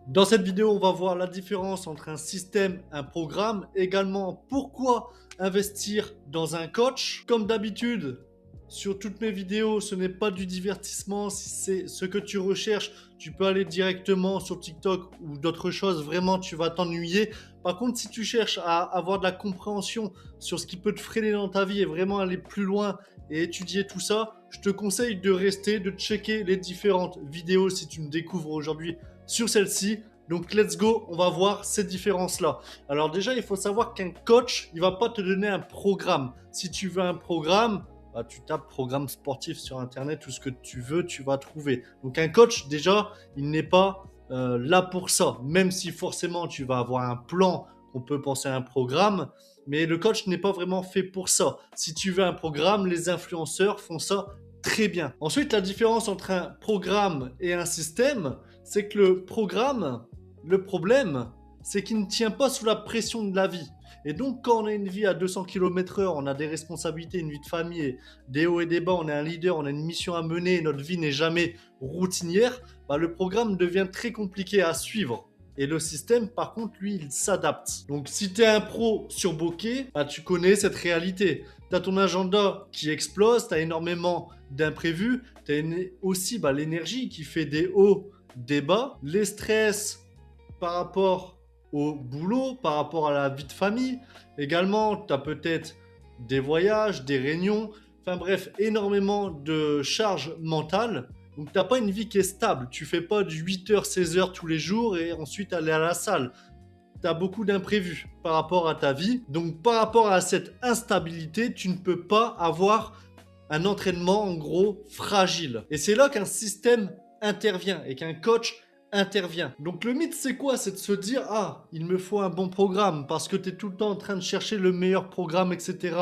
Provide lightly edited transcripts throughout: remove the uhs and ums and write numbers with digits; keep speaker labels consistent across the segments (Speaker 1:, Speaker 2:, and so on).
Speaker 1: Dans cette vidéo, on va voir la différence entre un système, un programme, également pourquoi investir dans un coach. Comme d'habitude, sur toutes mes vidéos, ce n'est pas du divertissement. Si c'est ce que tu recherches, tu peux aller directement sur TikTok ou d'autres choses. Vraiment, tu vas t'ennuyer. Par contre, si tu cherches à avoir de la compréhension sur ce qui peut te freiner dans ta vie et vraiment aller plus loin et étudier tout ça, je te conseille de rester, de checker les différentes vidéos si tu me découvres aujourd'hui sur celle-ci. Donc let's go, on va voir ces différences-là. Alors déjà, il faut savoir qu'un coach, il va pas te donner un programme. Si tu veux un programme, bah, tu tapes programme sportif sur internet, tout ce que tu veux, tu vas trouver. Donc un coach, déjà, il n'est pas là pour ça. Même si forcément tu vas avoir un plan, on peut penser à un programme, mais le coach n'est pas vraiment fait pour ça. Si tu veux un programme, les influenceurs font ça très bien. Ensuite, la différence entre un programme et un système, c'est que le programme, le problème, c'est qu'il ne tient pas sous la pression de la vie. Et donc, quand on a une vie à 200 km/h, on a des responsabilités, une vie de famille, des hauts et des bas, on est un leader, on a une mission à mener, notre vie n'est jamais routinière, bah, le programme devient très compliqué à suivre. Et le système, par contre, lui, il s'adapte. Donc, si tu es un pro surboqué, bah, tu connais cette réalité. Tu as ton agenda qui explose, tu as énormément d'imprévus, tu as aussi bah, l'énergie qui fait des hauts, des bas, les stress par rapport au boulot, par rapport à la vie de famille. Également, tu as peut-être des voyages, des réunions, enfin bref, énormément de charges mentales. Donc, tu n'as pas une vie qui est stable. Tu fais pas du 8h, 16h tous les jours et ensuite aller à la salle. Tu as beaucoup d'imprévus par rapport à ta vie. Donc, par rapport à cette instabilité, tu ne peux pas avoir un entraînement en gros fragile. Et c'est là qu'un système intervient et qu'un coach intervient. Donc le mythe c'est quoi? C'est de se dire ah il me faut un bon programme parce que tu es tout le temps en train de chercher le meilleur programme, etc.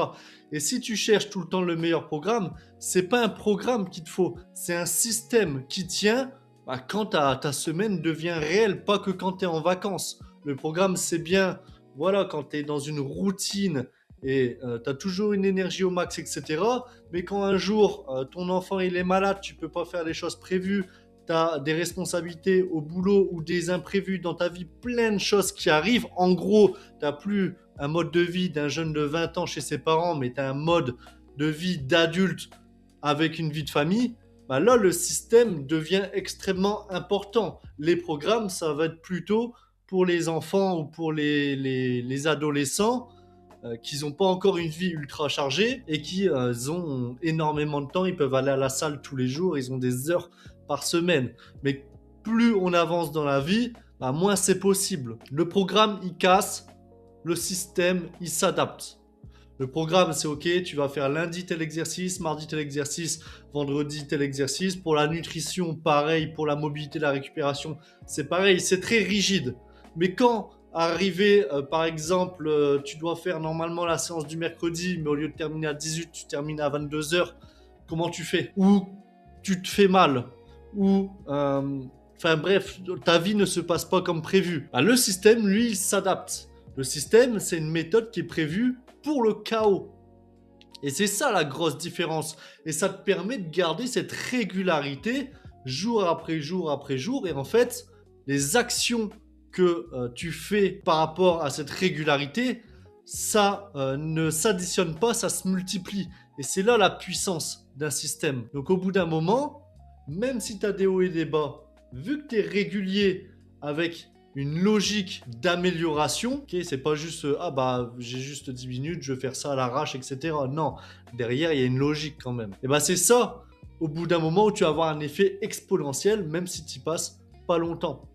Speaker 1: Et si tu cherches tout le temps le meilleur programme, c'est pas un programme qu'il te faut, c'est un système qui tient bah, quand ta semaine devient réelle, pas que quand tu es en vacances. Le programme c'est bien, voilà, quand tu es dans une routine et tu as toujours une énergie au max, etc. Mais quand un jour, ton enfant il est malade, tu peux pas faire les choses prévues, tu as des responsabilités au boulot ou des imprévus dans ta vie, plein de choses qui arrivent. En gros, tu n'as plus un mode de vie d'un jeune de 20 ans chez ses parents, mais tu as un mode de vie d'adulte avec une vie de famille. Bah là, le système devient extrêmement important. Les programmes, ça va être plutôt pour les enfants ou pour les adolescents qui n'ont pas encore une vie ultra chargée et qui ont énormément de temps. Ils peuvent aller à la salle tous les jours, ils ont des heures par semaine. Mais plus on avance dans la vie, bah, moins c'est possible. Le programme, il casse, le système, il s'adapte. Le programme, c'est OK, tu vas faire lundi tel exercice, mardi tel exercice, vendredi tel exercice. Pour la nutrition, pareil. Pour la mobilité, la récupération, c'est pareil. C'est très rigide. Mais quand arrivé, par exemple, tu dois faire normalement la séance du mercredi, mais au lieu de terminer à 18, tu termines à 22h, comment tu fais? Ou tu te fais mal, ou enfin bref, ta vie ne se passe pas comme prévu. Bah, le système, lui, il s'adapte. Le système, c'est une méthode qui est prévue pour le chaos. Et c'est ça la grosse différence. Et ça te permet de garder cette régularité jour après jour après jour. Et en fait, les actions que tu fais par rapport à cette régularité, ça ne s'additionne pas, ça se multiplie. Et c'est là la puissance d'un système. Donc au bout d'un moment, même si tu as des hauts et des bas, vu que tu es régulier avec une logique d'amélioration, ok, c'est pas juste ah bah j'ai juste 10 minutes, je vais faire ça à l'arrache, etc. Non, derrière il y a une logique quand même. Et bah c'est ça, au bout d'un moment où tu vas avoir un effet exponentiel, même si tu y passes pas longtemps.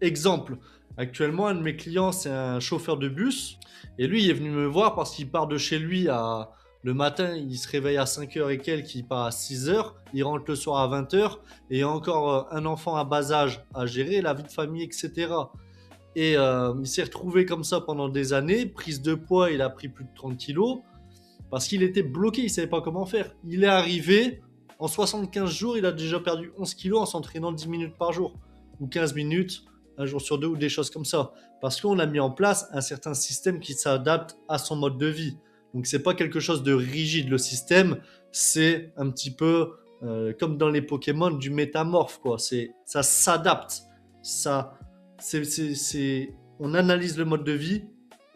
Speaker 1: Exemple, actuellement un de mes clients c'est un chauffeur de bus, et lui il est venu me voir parce qu'il part de chez lui à le matin, il se réveille à 5h et quelques, il part à 6h, il rentre le soir à 20h, et il y a encore un enfant à bas âge à gérer, la vie de famille, etc. Et il s'est retrouvé comme ça pendant des années, prise de poids, il a pris plus de 30 kilos, parce qu'il était bloqué, il ne savait pas comment faire. Il est arrivé, en 75 jours, il a déjà perdu 11 kilos en s'entraînant 10 minutes par jour, ou 15 minutes, un jour sur deux, ou des choses comme ça. Parce qu'on a mis en place un certain système qui s'adapte à son mode de vie. Donc c'est pas quelque chose de rigide, le système, c'est un petit peu comme dans les Pokémon du métamorphe, quoi. Ça s'adapte, ça On analyse le mode de vie,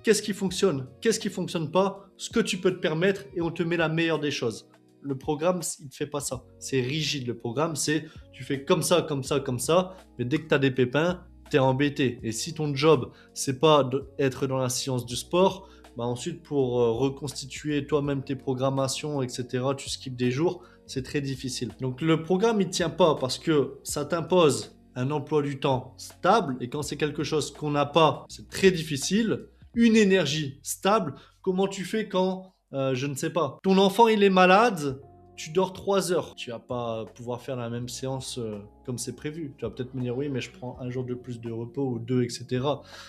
Speaker 1: qu'est-ce qui fonctionne pas, ce que tu peux te permettre et on te met la meilleure des choses. Le programme, il ne fait pas ça. C'est rigide. Le programme, c'est tu fais comme ça, comme ça, comme ça, mais dès que tu as des pépins, tu es embêté. Et si ton job, c'est pas d'être dans la science du sport, bah ensuite pour reconstituer toi-même tes programmations, etc., tu skippes des jours, c'est très difficile. Donc le programme, il ne tient pas parce que ça t'impose un emploi du temps stable et quand c'est quelque chose qu'on n'a pas, c'est très difficile. Une énergie stable, comment tu fais quand je ne sais pas. Ton enfant, il est malade, tu dors 3 heures. Tu vas pas pouvoir faire la même séance comme c'est prévu. Tu vas peut-être me dire, oui, mais je prends un jour de plus de repos ou deux, etc.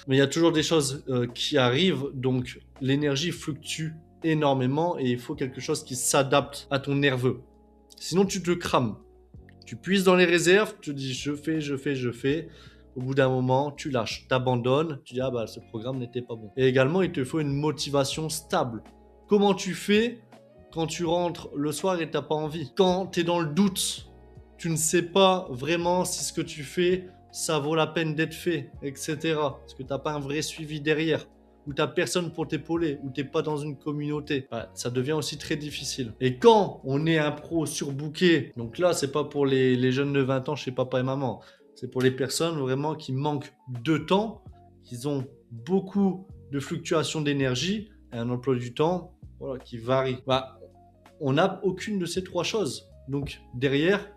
Speaker 1: Mais il y a toujours des choses qui arrivent, donc l'énergie fluctue énormément et il faut quelque chose qui s'adapte à ton nerveux. Sinon, tu te crames. Tu puises dans les réserves, tu te dis, je fais. Au bout d'un moment, tu lâches, t'abandonnes, tu dis, ah bah ce programme n'était pas bon. Et également, il te faut une motivation stable. Comment tu fais quand tu rentres le soir et t'as pas envie? Quand tu es dans le doute, tu ne sais pas vraiment si ce que tu fais, ça vaut la peine d'être fait, etc. Parce que tu n'as pas un vrai suivi derrière, ou tu n'as personne pour t'épauler, ou tu n'es pas dans une communauté. Bah, ça devient aussi très difficile. Et quand on est un pro surbooké, donc là, c'est pas pour les jeunes de 20 ans chez papa et maman, c'est pour les personnes vraiment qui manquent de temps, qui ont beaucoup de fluctuations d'énergie, et un emploi du temps voilà, qui varie. Bah, on n'a aucune de ces trois choses. Donc derrière,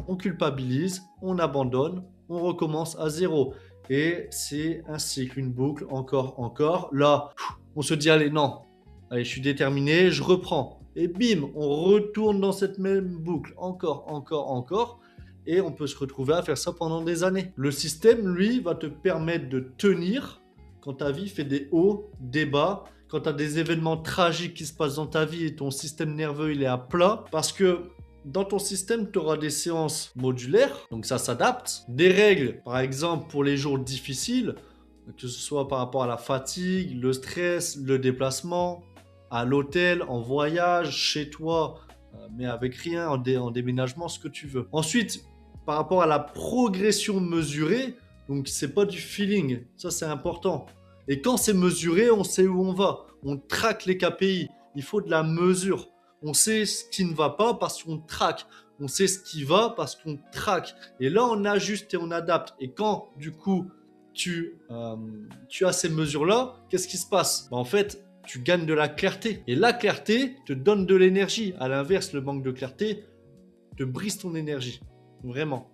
Speaker 1: on culpabilise, on abandonne, on recommence à zéro. Et c'est un cycle, une boucle, encore. Là, on se dit, allez, non, allez, je suis déterminé, je reprends. Et bim, on retourne dans cette même boucle, encore. Et on peut se retrouver à faire ça pendant des années. Le système, lui, va te permettre de tenir quand ta vie fait des hauts, des bas, quand tu as des événements tragiques qui se passent dans ta vie et ton système nerveux il est à plat, parce que dans ton système, tu auras des séances modulaires, donc ça s'adapte. Des règles, par exemple, pour les jours difficiles, que ce soit par rapport à la fatigue, le stress, le déplacement, à l'hôtel, en voyage, chez toi, mais avec rien, en déménagement, ce que tu veux. Ensuite, par rapport à la progression mesurée, donc c'est pas du feeling, ça c'est important. Et quand c'est mesuré, on sait où on va. On traque les KPI. Il faut de la mesure. On sait ce qui ne va pas parce qu'on traque. On sait ce qui va parce qu'on traque. Et là, on ajuste et on adapte. Et quand, du coup, tu as ces mesures-là, qu'est-ce qui se passe? En fait, tu gagnes de la clarté. Et la clarté te donne de l'énergie. À l'inverse, le manque de clarté te brise ton énergie. Vraiment.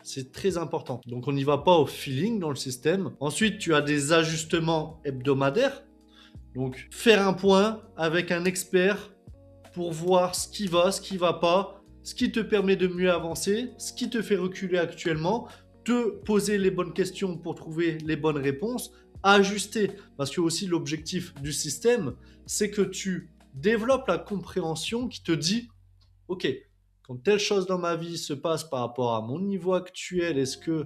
Speaker 1: C'est très important. Donc, on n'y va pas au feeling dans le système. Ensuite, tu as des ajustements hebdomadaires. Donc, faire un point avec un expert pour voir ce qui va pas, ce qui te permet de mieux avancer, ce qui te fait reculer actuellement, te poser les bonnes questions pour trouver les bonnes réponses, ajuster. Parce que aussi, l'objectif du système, c'est que tu développes la compréhension qui te dit, OK, quand telle chose dans ma vie se passe par rapport à mon niveau actuel, est-ce que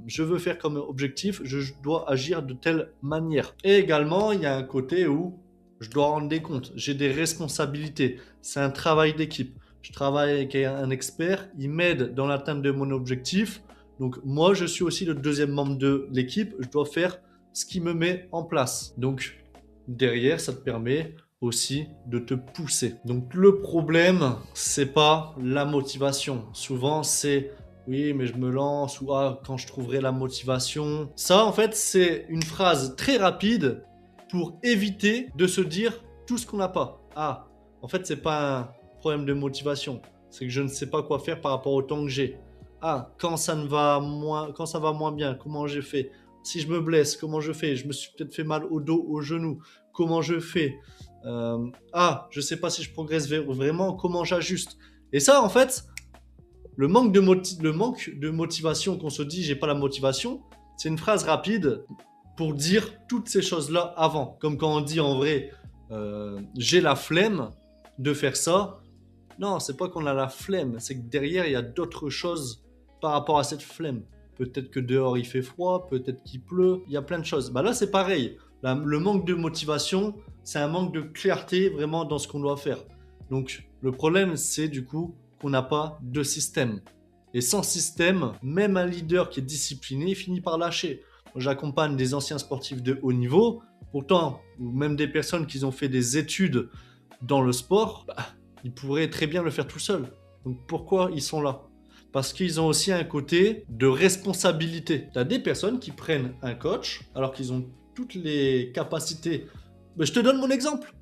Speaker 1: je veux faire comme objectif, je dois agir de telle manière. Et également, il y a un côté où je dois rendre des comptes, j'ai des responsabilités, c'est un travail d'équipe. Je travaille avec un expert, il m'aide dans l'atteinte de mon objectif. Donc moi, je suis aussi le deuxième membre de l'équipe, je dois faire ce qui me met en place. Donc derrière, ça te permet aussi de te pousser. Donc le problème, c'est pas la motivation. Souvent, c'est oui, mais je me lance ou ah, quand je trouverai la motivation. Ça, en fait, c'est une phrase très rapide pour éviter de se dire tout ce qu'on n'a pas. Ah, en fait, c'est pas un problème de motivation. C'est que je ne sais pas quoi faire par rapport au temps que j'ai. Ah, quand ça va moins bien, comment j'ai fait? Si je me blesse, comment je fais? Je me suis peut-être fait mal au dos, au genou. Comment je fais? Je sais pas si je progresse vraiment. Comment j'ajuste? Et ça, en fait, le manque de motivation qu'on se dit j'ai pas la motivation, c'est une phrase rapide pour dire toutes ces choses-là avant. Comme quand on dit en vrai j'ai la flemme de faire ça. Non, c'est pas qu'on a la flemme, c'est que derrière il y a d'autres choses par rapport à cette flemme. Peut-être que dehors il fait froid, peut-être qu'il pleut, il y a plein de choses. Bah là c'est pareil. Le manque de motivation, c'est un manque de clarté vraiment dans ce qu'on doit faire. Donc le problème c'est du coup qu'on n'a pas de système. Et sans système, même un leader qui est discipliné finit par lâcher. j'accompagne des anciens sportifs de haut niveau, pourtant, ou même des personnes qui ont fait des études dans le sport, bah, ils pourraient très bien le faire tout seuls. Donc pourquoi ils sont là? Parce qu'ils ont aussi un côté de responsabilité. Tu as des personnes qui prennent un coach alors qu'ils ont toutes les capacités. Mais je te donne mon exemple.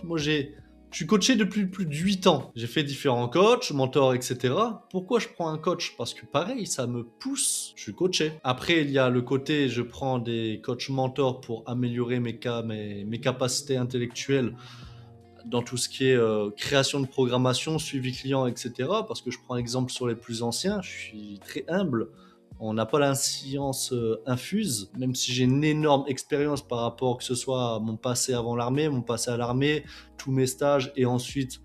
Speaker 1: Moi, je suis coaché depuis plus de 8 ans. J'ai fait différents coachs, mentors, etc. Pourquoi je prends un coach? Parce que pareil, ça me pousse. Je suis coaché. Après, il y a le côté, je prends des coachs mentors pour améliorer mes capacités intellectuelles dans tout ce qui est création de programmation, suivi client, etc. Parce que je prends exemple sur les plus anciens, je suis très humble. On n'a pas la science infuse, même si j'ai une énorme expérience par rapport que ce soit à mon passé avant l'armée, mon passé à l'armée, tous mes stages et ensuite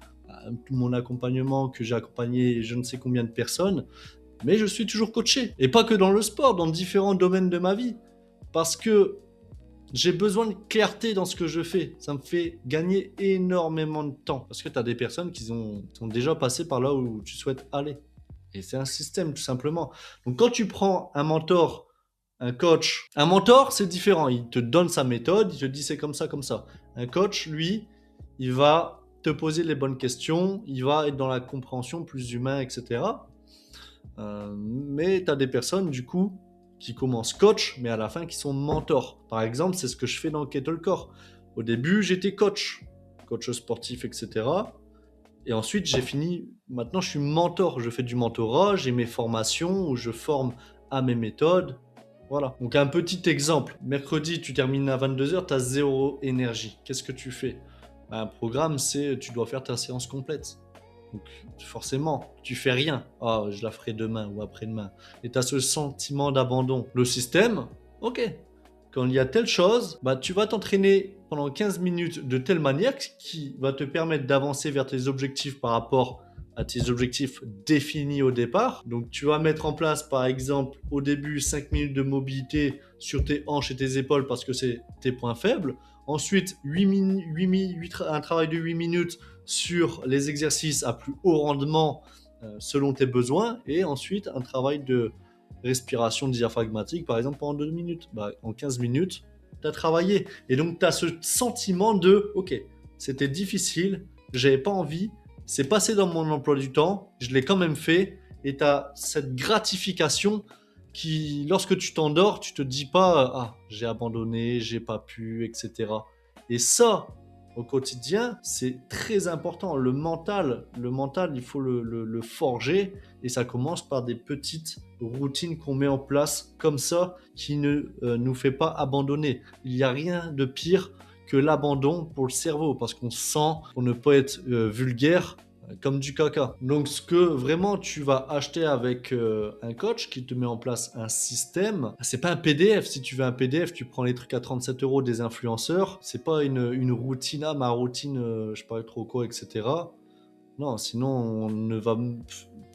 Speaker 1: tout mon accompagnement que j'ai accompagné je ne sais combien de personnes. Mais je suis toujours coaché. Et pas que dans le sport, dans différents domaines de ma vie. Parce que j'ai besoin de clarté dans ce que je fais. Ça me fait gagner énormément de temps. Parce que tu as des personnes qui sont déjà passées par là où tu souhaites aller. Et c'est un système, tout simplement. Donc, quand tu prends un mentor, un coach, un mentor, c'est différent. Il te donne sa méthode, il te dit c'est comme ça, comme ça. Un coach, lui, il va te poser les bonnes questions, il va être dans la compréhension plus humain, etc. Mais tu as des personnes, du coup, qui commencent coach, mais à la fin qui sont mentors. Par exemple, c'est ce que je fais dans Kettlecore. Au début, j'étais coach sportif, etc. Et ensuite, j'ai fini. Maintenant, je suis mentor. Je fais du mentorat, j'ai mes formations où je forme à mes méthodes. Voilà. Donc, un petit exemple. Mercredi, tu termines à 22h, tu as zéro énergie. Qu'est-ce que tu fais? Un programme, c'est tu dois faire ta séance complète. Donc, forcément, tu fais rien. Ah, je la ferai demain ou après-demain. Et tu as ce sentiment d'abandon. Le système, ok. Quand il y a telle chose, bah, tu vas t'entraîner pendant 15 minutes de telle manière qui va te permettre d'avancer vers tes objectifs par rapport à tes objectifs définis au départ. Donc, tu vas mettre en place, par exemple, au début, 5 minutes de mobilité sur tes hanches et tes épaules parce que c'est tes points faibles. Ensuite, un travail de 8 minutes sur les exercices à plus haut rendement selon tes besoins. Et ensuite, un travail de respiration diaphragmatique, par exemple, pendant 2 minutes. Bah, en 15 minutes, tu as travaillé. Et donc, tu as ce sentiment de « Ok, c'était difficile, j'avais pas envie, c'est passé dans mon emploi du temps, je l'ai quand même fait. » Et tu as cette gratification qui, lorsque tu t'endors, tu te dis pas « Ah, j'ai abandonné, j'ai pas pu, etc. » Et ça, au quotidien, c'est très important. Le mental, il faut le forger et ça commence par des petites routines qu'on met en place comme ça qui ne nous fait pas abandonner. Il n'y a rien de pire que l'abandon pour le cerveau parce qu'on sent, pour ne pas être vulgaire, comme du caca. Donc ce que vraiment tu vas acheter avec un coach qui te met en place un système, c'est pas un PDF. Si tu veux un PDF, tu prends les trucs à 37 € des influenceurs. C'est pas une routine, ma routine, je sais pas trop quoi, etc. Non, sinon on ne va...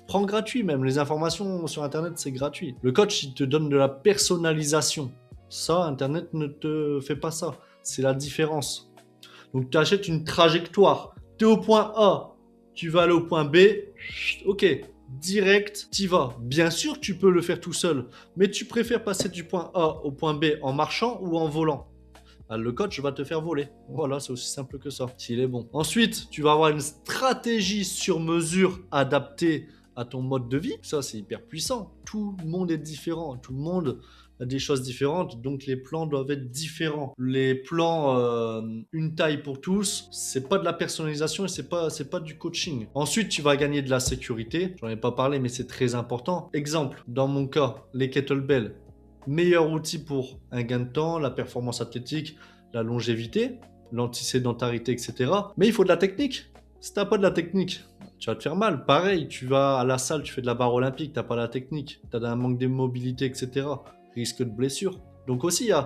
Speaker 1: Prends gratuit même, les informations sur Internet c'est gratuit. Le coach il te donne de la personnalisation. Ça, Internet ne te fait pas ça. C'est la différence. Donc tu achètes une trajectoire. Tu es au point A, tu vas aller au point B, ok, direct, t'y vas. Bien sûr, tu peux le faire tout seul, mais tu préfères passer du point A au point B en marchant ou en volant. Le coach va te faire voler. Voilà, c'est aussi simple que ça, s'il est bon. Ensuite, tu vas avoir une stratégie sur mesure adaptée à ton mode de vie. Ça, c'est hyper puissant. Tout le monde est différent. Tout le monde a des choses différentes, donc les plans doivent être différents. Les plans une taille pour tous, c'est pas de la personnalisation et c'est pas du coaching. Ensuite, tu vas gagner de la sécurité. J'en ai pas parlé, mais c'est très important. Exemple, dans mon cas, les kettlebells. Meilleur outil pour un gain de temps, la performance athlétique, la longévité, l'antisédentarité, etc. Mais il faut de la technique. Si t'as pas de la technique, tu vas te faire mal. Pareil, tu vas à la salle, tu fais de la barre olympique, t'as pas la technique, t'as un manque de mobilité, etc. Risque de blessure. Donc aussi, il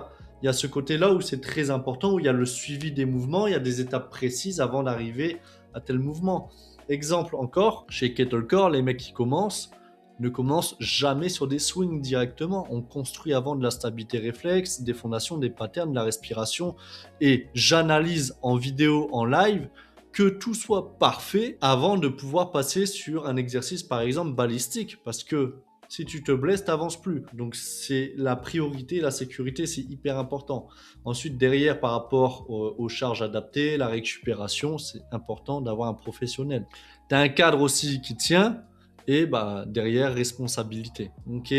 Speaker 1: y a ce côté-là où c'est très important, où il y a le suivi des mouvements, il y a des étapes précises avant d'arriver à tel mouvement. Exemple encore, chez Kettlecore, les mecs qui commencent, ne commence jamais sur des swings directement. On construit avant de la stabilité réflexe, des fondations, des patterns, de la respiration. Et j'analyse en vidéo, en live, que tout soit parfait avant de pouvoir passer sur un exercice, par exemple, balistique. Parce que Si tu te blesses, tu n'avances plus. Donc, c'est la priorité, la sécurité, c'est hyper important. Ensuite, derrière, par rapport aux charges adaptées, la récupération, c'est important d'avoir un professionnel. Tu as un cadre aussi qui tient et bah, derrière, responsabilité. Ok,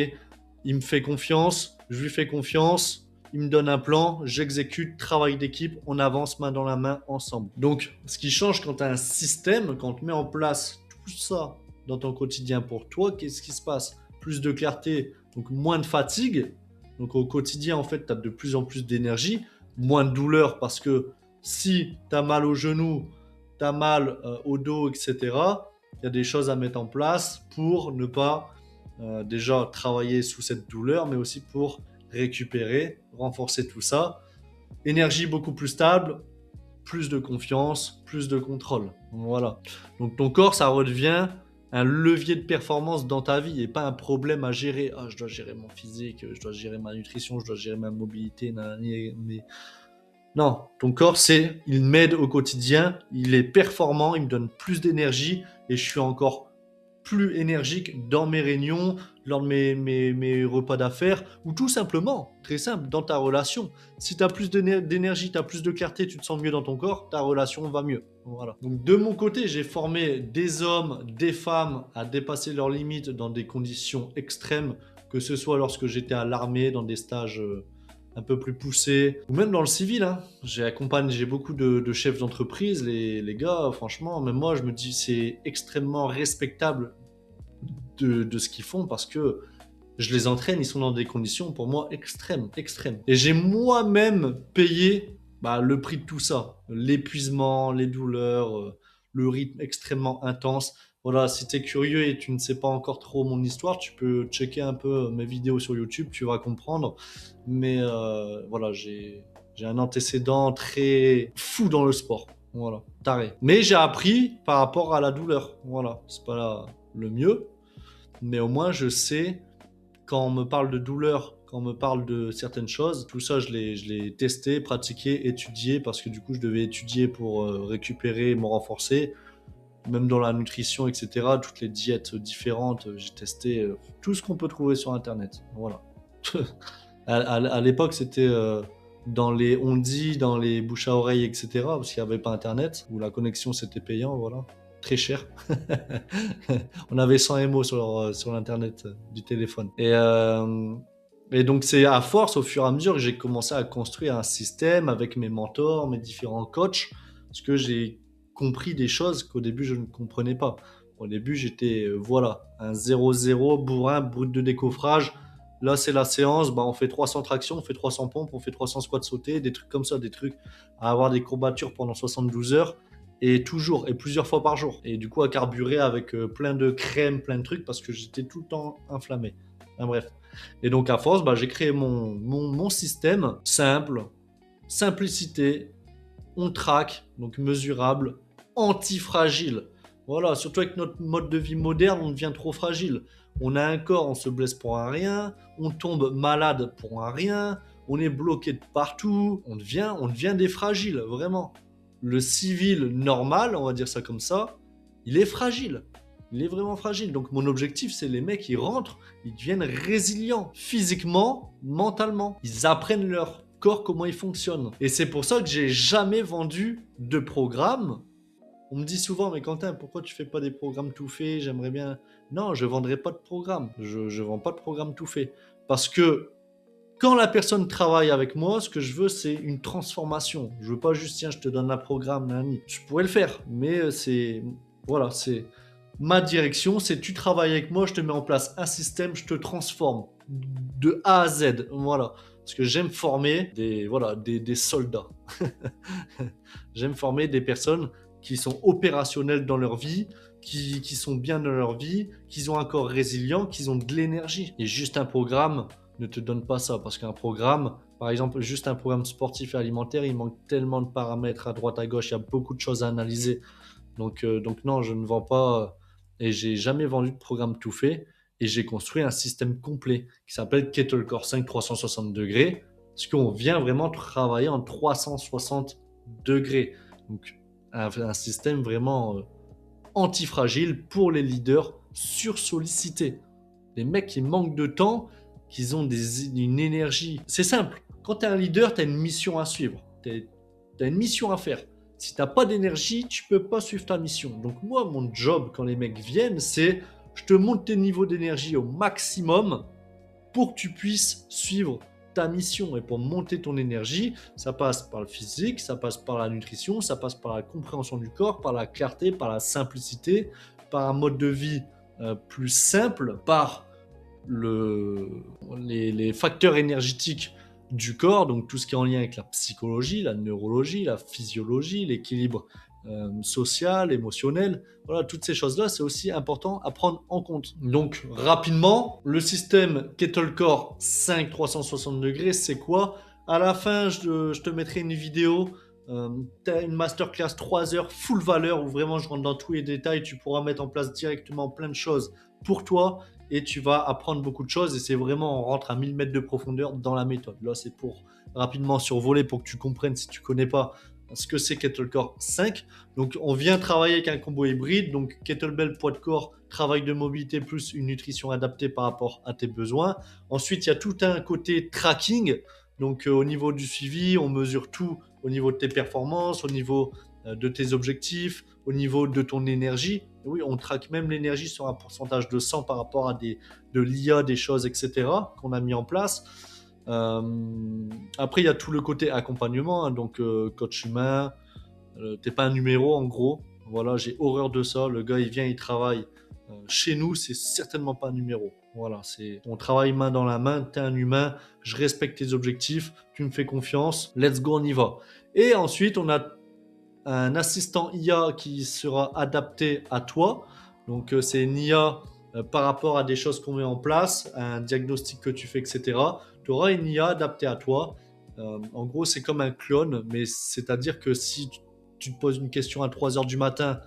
Speaker 1: il me fait confiance, je lui fais confiance. Il me donne un plan, j'exécute, travail d'équipe, on avance main dans la main ensemble. Donc, ce qui change quand tu as un système, quand tu mets en place tout ça dans ton quotidien pour toi, qu'est-ce qui se passe? Plus de clarté, donc moins de fatigue. Donc au quotidien, en fait, tu as de plus en plus d'énergie, moins de douleur parce que si tu as mal au genou, tu as mal au dos, etc., il y a des choses à mettre en place pour ne pas déjà travailler sous cette douleur, mais aussi pour récupérer, renforcer tout ça. Énergie beaucoup plus stable, plus de confiance, plus de contrôle. Voilà. Donc ton corps, ça redevient un levier de performance dans ta vie et pas un problème à gérer. Ah, je dois gérer mon physique, je dois gérer ma nutrition, je dois gérer ma mobilité. Mais non, ton corps, il m'aide au quotidien, il est performant, il me donne plus d'énergie et je suis encore plus énergique dans mes réunions, lors de mes repas d'affaires, ou tout simplement, très simple, dans ta relation. Si tu as plus d'énergie, tu as plus de clarté, tu te sens mieux dans ton corps, ta relation va mieux. Voilà. Donc de mon côté, j'ai formé des hommes, des femmes à dépasser leurs limites dans des conditions extrêmes, que ce soit lorsque j'étais à l'armée, dans des stages un peu plus poussés, ou même dans le civil. Hein. J'ai beaucoup de chefs d'entreprise, les gars, franchement, même moi, je me dis c'est extrêmement respectable de ce qu'ils font parce que je les entraîne, ils sont dans des conditions pour moi extrêmes, extrêmes. Et j'ai moi-même payé le prix de tout ça, l'épuisement, les douleurs, le rythme extrêmement intense. Voilà, si tu es curieux et tu ne sais pas encore trop mon histoire, tu peux checker un peu mes vidéos sur YouTube, tu vas comprendre. Mais voilà, j'ai un antécédent très fou dans le sport. Voilà, taré. Mais j'ai appris par rapport à la douleur. Voilà, c'est pas le mieux. Mais au moins, je sais quand on me parle de douleur, quand on me parle de certaines choses, tout ça, je l'ai testé, pratiqué, étudié, parce que du coup, je devais étudier pour récupérer, me renforcer, même dans la nutrition, etc. Toutes les diètes différentes, j'ai testé tout ce qu'on peut trouver sur Internet. Voilà. À l'époque, c'était dans les on-dit, dans les bouches à oreille, etc. Parce qu'il n'y avait pas Internet, où la connexion, c'était payant, voilà. Très cher. On avait 100 MO sur l'internet du téléphone. Et donc c'est à force, au fur et à mesure, que j'ai commencé à construire un système avec mes mentors, mes différents coachs, parce que j'ai compris des choses qu'au début je ne comprenais pas. Au début j'étais un 0-0 bourrin, brut de décoffrage. Là c'est la séance, on fait 300 tractions, on fait 300 pompes, on fait 300 squats sautés, des trucs comme ça, des trucs à avoir des courbatures pendant 72 heures. Et toujours, et plusieurs fois par jour. Et du coup, à carburer avec plein de crèmes, plein de trucs, parce que j'étais tout le temps inflammé. Bref. Et donc, à force, j'ai créé mon système simple, simplicité, on traque, donc mesurable, antifragile. Voilà, surtout avec notre mode de vie moderne, on devient trop fragile. On a un corps, on se blesse pour un rien, on tombe malade pour un rien, on est bloqué de partout, on devient des fragiles, vraiment. Le civil normal, on va dire ça comme ça, il est fragile. Il est vraiment fragile. Donc mon objectif, c'est les mecs qui rentrent, ils deviennent résilients, physiquement, mentalement. Ils apprennent leur corps, comment il fonctionne. Et c'est pour ça que j'ai jamais vendu de programme. On me dit souvent, mais Quentin, pourquoi tu fais pas des programmes tout faits? J'aimerais bien... Non, je vendrai pas de programme. Je vends pas de programme tout fait. Parce que quand la personne travaille avec moi, ce que je veux, c'est une transformation. Je veux pas juste, tiens, je te donne un programme, nani. Je pourrais le faire, mais c'est ma direction, c'est tu travailles avec moi, je te mets en place un système, je te transforme de A à Z. Voilà. Parce que j'aime former des soldats. J'aime former des personnes qui sont opérationnelles dans leur vie, qui sont bien dans leur vie, qui ont un corps résilient, qui ont de l'énergie. Et juste un programme ne te donne pas ça. Parce qu'un programme, par exemple, juste un programme sportif et alimentaire, il manque tellement de paramètres à droite, à gauche, il y a beaucoup de choses à analyser. Donc non, je ne vends pas et j'ai jamais vendu de programme tout fait. Et j'ai construit un système complet qui s'appelle Kettle Core 5 360 degrés. Parce qu'on vient vraiment travailler en 360 degrés. Donc un système vraiment antifragile pour les leaders sursollicités. Les mecs qui manquent de temps, qui ont une énergie. C'est simple. Quand tu es un leader, tu as une mission à suivre. Tu as une mission à faire. Si tu n'as pas d'énergie, tu peux pas suivre ta mission. Donc moi, mon job, quand les mecs viennent, c'est je te monte tes niveaux d'énergie au maximum pour que tu puisses suivre ta mission. Et pour monter ton énergie, ça passe par le physique, ça passe par la nutrition, ça passe par la compréhension du corps, par la clarté, par la simplicité, par un mode de vie plus simple, par les facteurs énergétiques du corps, donc tout ce qui est en lien avec la psychologie, la neurologie, la physiologie, l'équilibre social, émotionnel. Voilà, toutes ces choses-là, c'est aussi important à prendre en compte. Donc, rapidement, le système Kettle Core 5 360 degrés, c'est quoi? À la fin, je te mettrai une vidéo. Tu as une masterclass 3 heures, full valeur, où vraiment je rentre dans tous les détails. Tu pourras mettre en place directement plein de choses pour toi et tu vas apprendre beaucoup de choses. Et c'est vraiment, on rentre à 1000 mètres de profondeur dans la méthode. Là, c'est pour rapidement survoler pour que tu comprennes, si tu ne connais pas, ce que c'est Kettle Core 5. Donc, on vient travailler avec un combo hybride. Donc, kettlebell, poids de corps, travail de mobilité plus une nutrition adaptée par rapport à tes besoins. Ensuite, il y a tout un côté tracking. Donc, au niveau du suivi, on mesure tout au niveau de tes performances, au niveau de tes objectifs, au niveau de ton énergie. Et oui, on traque même l'énergie sur un pourcentage de 100 par rapport à de l'IA, des choses, etc. qu'on a mis en place. Après, il y a tout le côté accompagnement, hein, donc coach humain. T'es pas un numéro en gros. Voilà, j'ai horreur de ça. Le gars, il vient, il travaille. Chez nous, c'est certainement pas un numéro. Voilà, on travaille main dans la main. T'es un humain. Je respecte tes objectifs. Tu me fais confiance. Let's go, on y va. Et ensuite, on a un assistant IA qui sera adapté à toi. Donc, c'est une IA par rapport à des choses qu'on met en place, un diagnostic que tu fais, etc. Tu auras une IA adaptée à toi. En gros, c'est comme un clone, mais c'est-à-dire que si tu te poses une question à 3 heures du matin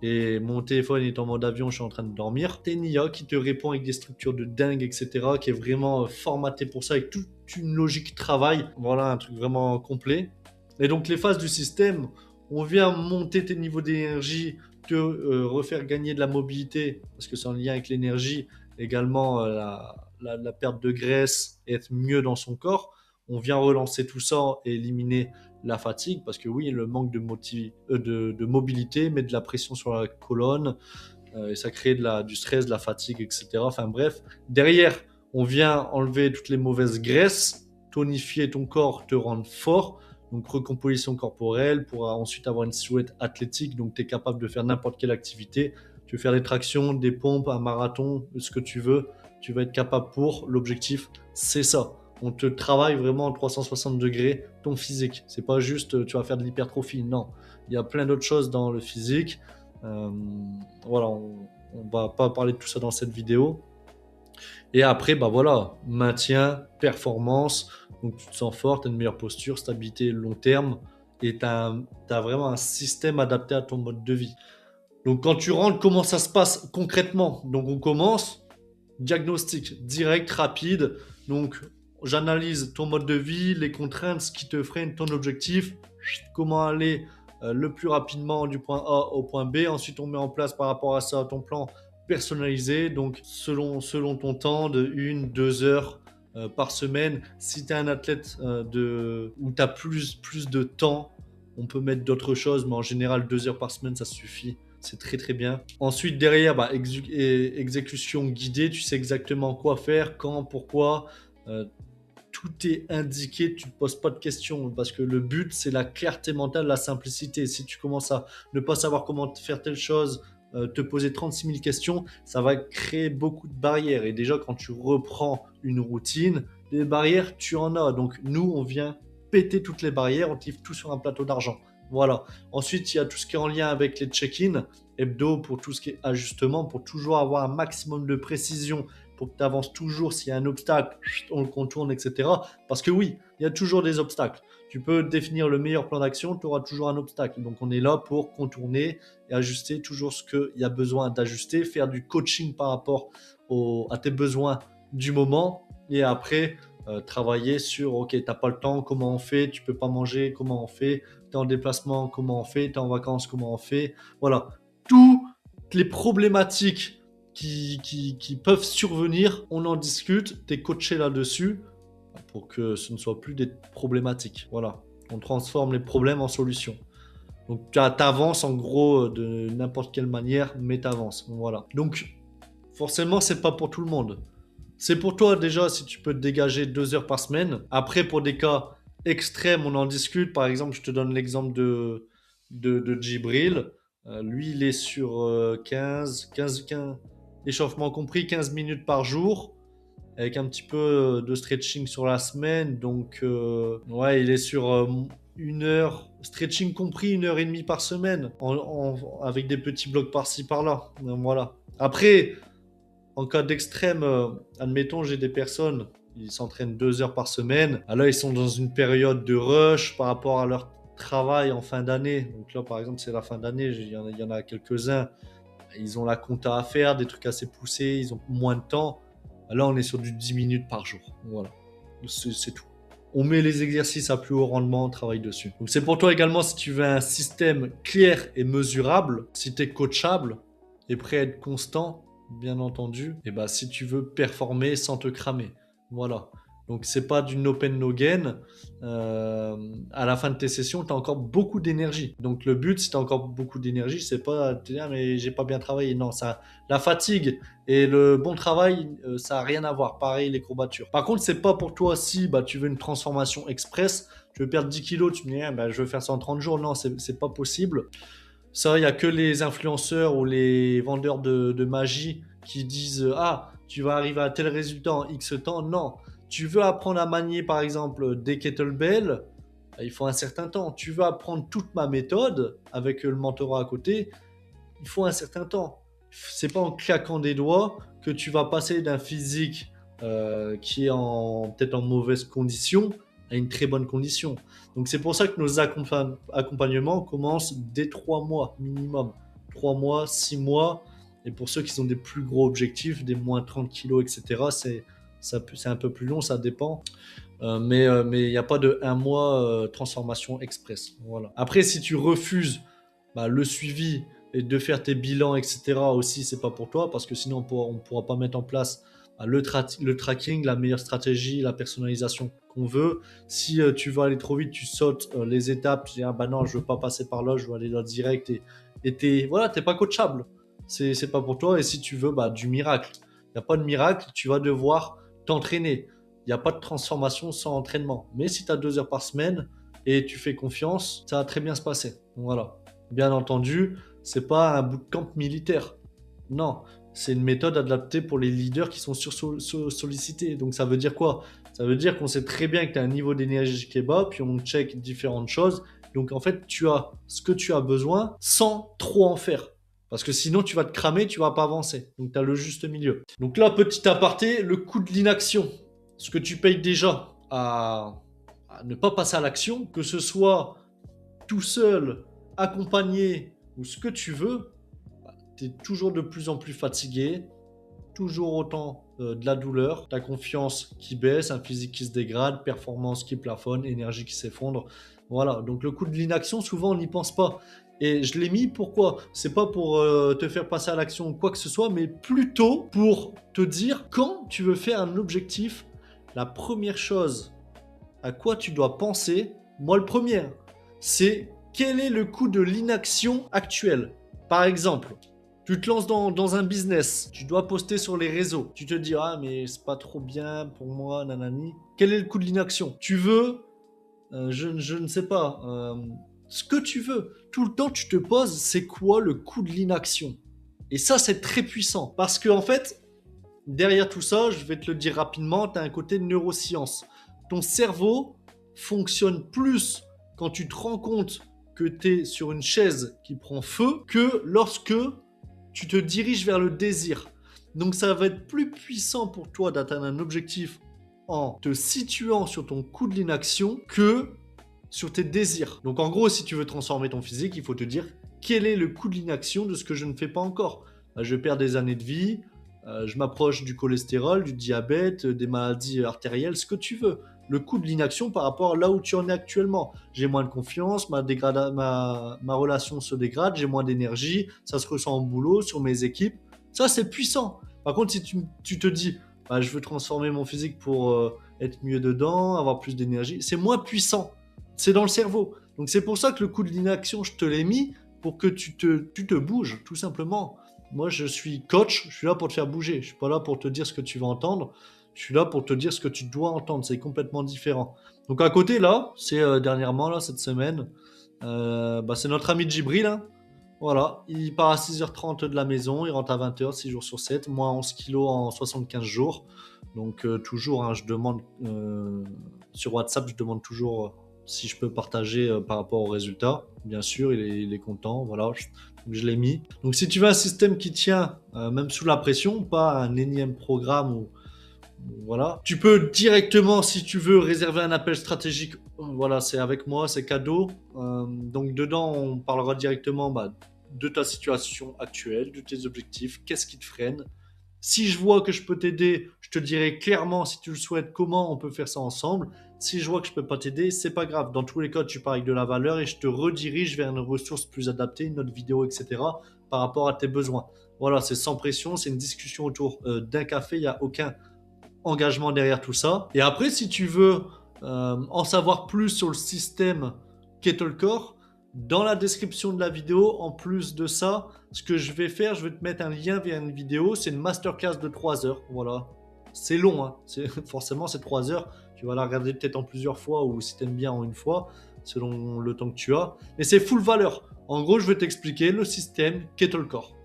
Speaker 1: et mon téléphone est en mode avion, je suis en train de dormir, t'as une IA qui te répond avec des structures de dingue, etc., qui est vraiment formatée pour ça, avec toute une logique travail. Voilà, un truc vraiment complet. Et donc, les phases du système, on vient monter tes niveaux d'énergie, te refaire gagner de la mobilité, parce que c'est en lien avec l'énergie, également la perte de graisse et être mieux dans son corps. On vient relancer tout ça et éliminer la fatigue, parce que oui, le manque de mobilité met de la pression sur la colonne, et ça crée du stress, de la fatigue, etc. Enfin bref, derrière, on vient enlever toutes les mauvaises graisses, tonifier ton corps, te rendre fort. Donc recomposition corporelle pour ensuite avoir une silhouette athlétique. Donc tu es capable de faire n'importe quelle activité. Tu veux faire des tractions, des pompes, un marathon, ce que tu veux. Tu vas être capable pour. L'objectif, c'est ça. On te travaille vraiment en 360 degrés ton physique. C'est pas juste tu vas faire de l'hypertrophie. Non, il y a plein d'autres choses dans le physique. Voilà, on va pas parler de tout ça dans cette vidéo. Et après, bah voilà, maintien, performance. Donc tu te sens fort, tu as une meilleure posture, stabilité long terme. Et tu as vraiment un système adapté à ton mode de vie. Donc quand tu rentres, comment ça se passe concrètement? Donc on commence, diagnostic direct, rapide. Donc j'analyse ton mode de vie, les contraintes, ce qui te freine, ton objectif, comment aller le plus rapidement du point A au point B. Ensuite on met en place par rapport à ça ton plan personnalisé, donc selon ton temps de 1-2 heures par semaine. Si tu es un athlète où tu as plus de temps, on peut mettre d'autres choses, mais en général 2 heures par semaine ça suffit. C'est très très bien. Ensuite derrière, exécution guidée, tu sais exactement quoi faire, quand, pourquoi. Tout est indiqué, tu ne te poses pas de questions parce que le but c'est la clarté mentale, la simplicité. Si tu commences à ne pas savoir comment faire telle chose, te poser 36 000 questions, ça va créer beaucoup de barrières. Et déjà quand tu reprends une routine, les barrières tu en as. Donc nous on vient péter toutes les barrières, on te livre tout sur un plateau d'argent. Voilà. Ensuite il y a tout ce qui est en lien avec les check-in hebdo pour tout ce qui est ajustement, pour toujours avoir un maximum de précision, pour que tu avances toujours. S'il y a un obstacle, on le contourne, etc. Parce que oui, il y a toujours des obstacles. Tu peux définir le meilleur plan d'action, tu auras toujours un obstacle. Donc on est là pour contourner et ajuster toujours ce qu'il y a besoin d'ajuster, faire du coaching par rapport à tes besoins du moment. Et après, travailler sur, ok, tu n'as pas le temps, comment on fait? Tu peux pas manger, comment on fait? Tu es en déplacement, comment on fait? Tu es en vacances, comment on fait? Voilà. Toutes les problématiques qui peuvent survenir. On en discute, tu es coaché là-dessus pour que ce ne soit plus des problématiques. Voilà, on transforme les problèmes en solutions. Donc tu avances en gros de n'importe quelle manière, mais tu avances. Voilà. Donc forcément, c'est pas pour tout le monde. C'est pour toi déjà si tu peux te dégager 2 heures par semaine. Après, pour des cas extrêmes, on en discute. Par exemple, je te donne l'exemple de Djibril. Lui, il est sur 15, échauffement compris, 15 minutes par jour, avec un petit peu de stretching sur la semaine. Donc, ouais, il est sur 1 heure, stretching compris, 1 heure et demie par semaine, avec des petits blocs par-ci, par-là. Voilà. Après, en cas d'extrême, admettons, j'ai des personnes, ils s'entraînent 2 heures par semaine. Ah là, ils sont dans une période de rush par rapport à leur travail en fin d'année. Donc là, par exemple, c'est la fin d'année, il y en a quelques-uns. Ils ont la compta à faire, des trucs assez poussés, ils ont moins de temps. Là, on est sur du 10 minutes par jour. Voilà, c'est tout. On met les exercices à plus haut rendement, on travaille dessus. Donc c'est pour toi également si tu veux un système clair et mesurable, si tu es coachable et prêt à être constant, bien entendu, et bah si tu veux performer sans te cramer. Voilà. Donc c'est pas du no pain no gain. À la fin de tes sessions, tu as encore beaucoup d'énergie. Donc le but, si tu as encore beaucoup d'énergie, c'est pas de te dire mais j'ai pas bien travaillé. Non, ça, la fatigue et le bon travail, ça a rien à voir. Pareil les courbatures. Par contre, c'est pas pour toi si bah, tu veux une transformation express, tu veux perdre 10 kilos, tu me dis bah, je veux faire ça en 30 jours. Non, c'est pas possible. Ça, il n'y a que les influenceurs ou les vendeurs de magie qui disent ah, tu vas arriver à tel résultat en X temps. Non. Tu veux apprendre à manier, par exemple, des kettlebells, il faut un certain temps. Tu veux apprendre toute ma méthode avec le mentorat à côté, il faut un certain temps. C'est pas en claquant des doigts que tu vas passer d'un physique qui est peut-être en mauvaise condition à une très bonne condition. Donc c'est pour ça que nos accompagnements commencent dès 3 mois minimum. 3 mois, 6 mois. Et pour ceux qui ont des plus gros objectifs, des moins 30 kilos, etc., c'est un peu plus long, ça dépend. Mais il n'y a pas de 1 mois transformation express. Voilà. Après, si tu refuses le suivi et de faire tes bilans, etc. aussi, c'est pas pour toi parce que sinon on pourra pas mettre en place le tracking, la meilleure stratégie, la personnalisation qu'on veut. Si tu veux aller trop vite, tu sautes les étapes, tu dis ah bah non, je veux pas passer par là, je veux aller là direct et t'es pas coachable. C'est pas pour toi. Et si tu veux du miracle, il n'y a pas de miracle, tu vas devoir t'entraîner. Il n'y a pas de transformation sans entraînement. Mais si tu as 2 heures par semaine et tu fais confiance, ça va très bien se passer. Voilà. Bien entendu, c'est pas un bootcamp militaire. Non, c'est une méthode adaptée pour les leaders qui sont sollicités. Donc ça veut dire quoi? Ça veut dire qu'on sait très bien que tu as un niveau d'énergie qui est bas, puis on check différentes choses. Donc en fait, tu as ce que tu as besoin sans trop en faire. Parce que sinon, tu vas te cramer, tu vas pas avancer. Donc tu as le juste milieu. Donc là, petit aparté, le coût de l'inaction. Ce que tu payes déjà à ne pas passer à l'action, que ce soit tout seul, accompagné ou ce que tu veux, tu es toujours de plus en plus fatigué, toujours autant de la douleur, ta confiance qui baisse, un physique qui se dégrade, performance qui plafonne, énergie qui s'effondre. Voilà, donc le coût de l'inaction, souvent on n'y pense pas. Et je l'ai mis pourquoi? C'est pas pour te faire passer à l'action ou quoi que ce soit, mais plutôt pour te dire quand tu veux faire un objectif, la première chose à quoi tu dois penser, moi le premier, c'est quel est le coût de l'inaction actuelle. Par exemple, tu te lances dans un business, tu dois poster sur les réseaux, tu te dis ah mais c'est pas trop bien pour moi, nanani. Quel est le coût de l'inaction? Tu veux, je ne sais pas, ce que tu veux. Tout le temps tu te poses c'est quoi le coût de l'inaction? Et ça c'est très puissant parce que en fait, derrière tout ça, je vais te le dire rapidement, tu as un côté de neuroscience. Ton cerveau fonctionne plus quand tu te rends compte que tu es sur une chaise qui prend feu que lorsque tu te diriges vers le désir. Donc ça va être plus puissant pour toi d'atteindre un objectif en te situant sur ton coût de l'inaction que sur tes désirs. Donc en gros, si tu veux transformer ton physique, il faut te dire quel est le coût de l'inaction de ce que je ne fais pas encore. Je perds des années de vie, je m'approche du cholestérol, du diabète, des maladies artérielles, ce que tu veux. Le coût de l'inaction par rapport à là où tu en es actuellement. J'ai moins de confiance, ma relation se dégrade, j'ai moins d'énergie, ça se ressent au boulot, sur mes équipes. Ça, c'est puissant. Par contre, si tu te dis, bah, je veux transformer mon physique pour être mieux dedans, avoir plus d'énergie, c'est moins puissant. C'est dans le cerveau. Donc c'est pour ça que le coup de l'inaction, je te l'ai mis pour que tu te bouges, tout simplement. Moi, je suis coach, je suis là pour te faire bouger. Je suis pas là pour te dire ce que tu vas entendre. Je suis là pour te dire ce que tu dois entendre. C'est complètement différent. Donc à côté, là, c'est dernièrement, là, cette semaine, bah, c'est notre ami Djibril, hein. Voilà, il part à 6h30 de la maison, il rentre à 20h, 6 jours sur 7, moins 11 kilos en 75 jours. Donc toujours, hein, je demande sur WhatsApp, je demande toujours si je peux partager par rapport aux résultats. Bien sûr, il est content, voilà, donc je l'ai mis. Donc si tu veux un système qui tient, même sous la pression, pas un énième programme ou voilà. Tu peux directement, si tu veux, réserver un appel stratégique. Voilà, c'est avec moi, c'est cadeau. Donc dedans, on parlera directement bah, de ta situation actuelle, de tes objectifs, qu'est-ce qui te freine. Si je vois que je peux t'aider, je te dirai clairement, si tu le souhaites, comment on peut faire ça ensemble. Si je vois que je peux pas t'aider, c'est pas grave. Dans tous les cas, tu pars avec de la valeur et je te redirige vers une ressource plus adaptée, une autre vidéo, etc. par rapport à tes besoins. Voilà, c'est sans pression, c'est une discussion autour d'un café, il n'y a aucun engagement derrière tout ça. Et après, si tu veux en savoir plus sur le système Kettlecore, dans la description de la vidéo, en plus de ça, ce que je vais faire, je vais te mettre un lien vers une vidéo. C'est une masterclass de 3 heures. Voilà. C'est long, hein. Forcément, c'est 3 heures. Tu vas la regarder peut-être en plusieurs fois ou si tu aimes bien en une fois, selon le temps que tu as. Mais c'est full valeur. En gros, je vais t'expliquer le système Kettlecore.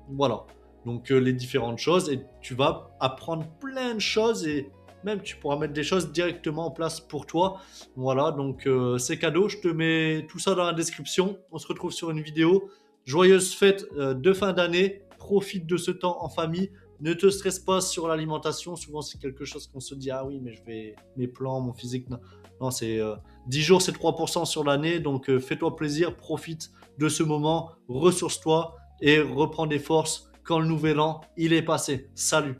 Speaker 1: Voilà. Donc les différentes choses et tu vas apprendre plein de choses et même tu pourras mettre des choses directement en place pour toi. Voilà, donc c'est cadeau. Je te mets tout ça dans la description. On se retrouve sur une vidéo. Joyeuses fêtes de fin d'année. Profite de ce temps en famille. Ne te stresse pas sur l'alimentation. Souvent, c'est quelque chose qu'on se dit, ah oui, mais je vais mes plans, mon physique. Non, non c'est 10 jours, c'est 3% sur l'année. Donc fais-toi plaisir. Profite de ce moment. Ressource-toi et reprends des forces quand le nouvel an il est passé. Salut!